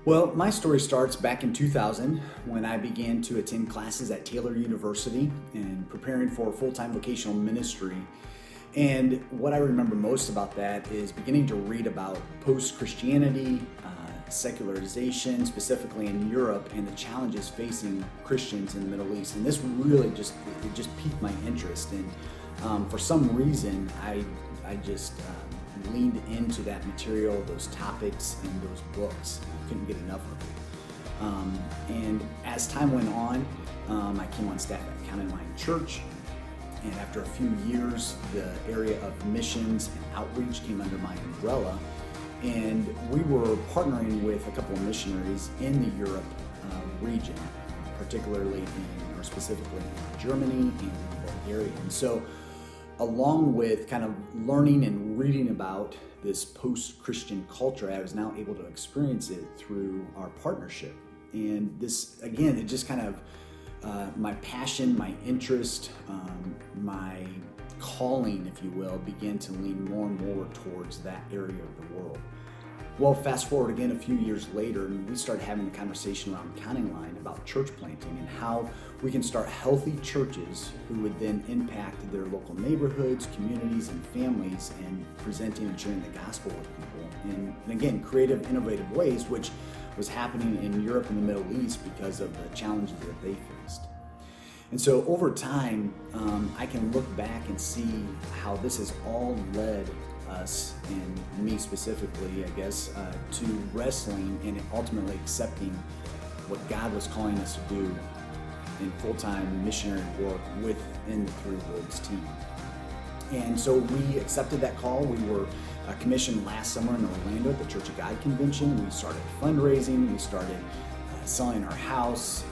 Well, my story starts back in 2000 when I began to attend classes at Taylor University and preparing for full-time vocational ministry. And what I remember most about that is beginning to read about post-Christianity, secularization, specifically in Europe, and the challenges facing Christians in the Middle East. And this really just piqued my interest. And for some reason, I just leaned into that material, those topics, and those books. I couldn't get enough of it. And as time went on, I came on staff at County Line Church. And after a few years, the area of missions and outreach came under my umbrella. And we were partnering with a couple of missionaries in the Europe region, particularly or specifically in Germany and in Bulgaria. And so, along with kind of learning and reading about this post-Christian culture, I was now able to experience it through our partnership. And this, again, it just kind of my passion, my interest, my calling, if you will, began to lean more and more towards that area of the world. Well, fast forward again a few years later, and we started having the conversation around County Line about church planting and how we can start healthy churches who would then impact their local neighborhoods, communities, and families, and presenting and sharing the gospel with people. And again, creative, innovative ways, which was happening in Europe and the Middle East because of the challenges that they faced. And so over time, I can look back and see how this has all led us, and me specifically, I guess, to wrestling and ultimately accepting what God was calling us to do in full-time missionary work within the Three Worlds team. And so we accepted that call. We were commissioned last summer in Orlando at the Church of God convention. We started fundraising. We started selling our house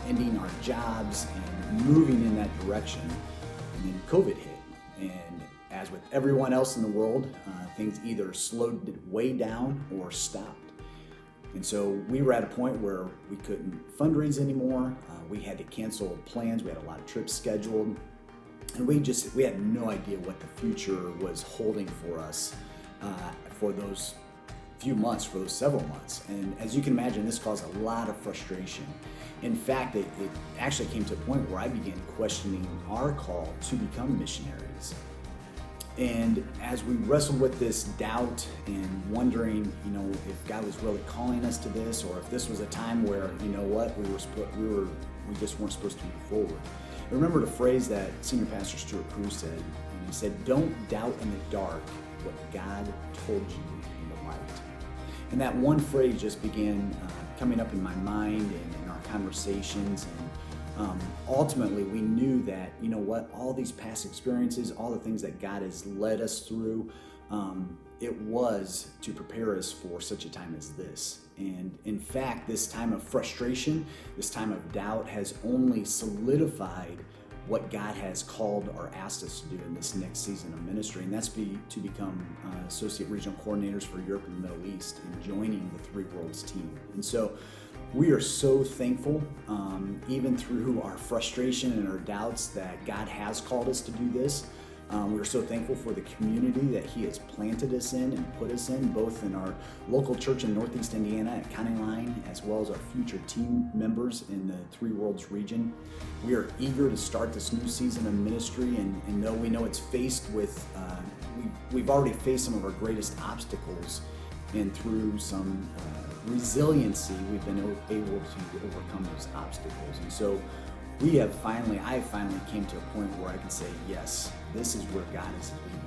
and ending our jobs and moving in that direction. And then COVID hit. And as with everyone else in the world, things either slowed way down or stopped. And so we were at a point where we couldn't fundraise anymore. We had to cancel plans. We had a lot of trips scheduled. And we had no idea what the future was holding for us for those few months, for those several months. And as you can imagine, this caused a lot of frustration. In fact, it actually came to a point where I began questioning our call to become missionaries. And as we wrestled with this doubt and wondering, if God was really calling us to this, or if this was a time where, we just weren't supposed to move forward. I remembered a phrase that Senior Pastor Stuart Cruz said, and he said, "Don't doubt in the dark what God told you in the light." And that one phrase just began coming up in my mind and in our conversations. And ultimately, we knew that, all these past experiences, all the things that God has led us through, it was to prepare us for such a time as this. And in fact, this time of frustration, this time of doubt has only solidified what God has called or asked us to do in this next season of ministry, and that's to become Associate Regional Coordinators for Europe and the Middle East and joining the Three Worlds team. And so we are so thankful, even through our frustration and our doubts, that God has called us to do this. We're so thankful for the community that He has planted us in and put us in, both in our local church in Northeast Indiana at County Line, as well as our future team members in the Three Worlds region. We are eager to start this new season of ministry, and though we know it's faced with, we've already faced some of our greatest obstacles, and through some resiliency, we've been able to overcome those obstacles. And so I finally came to a point where I can say, yes, this is where God is leading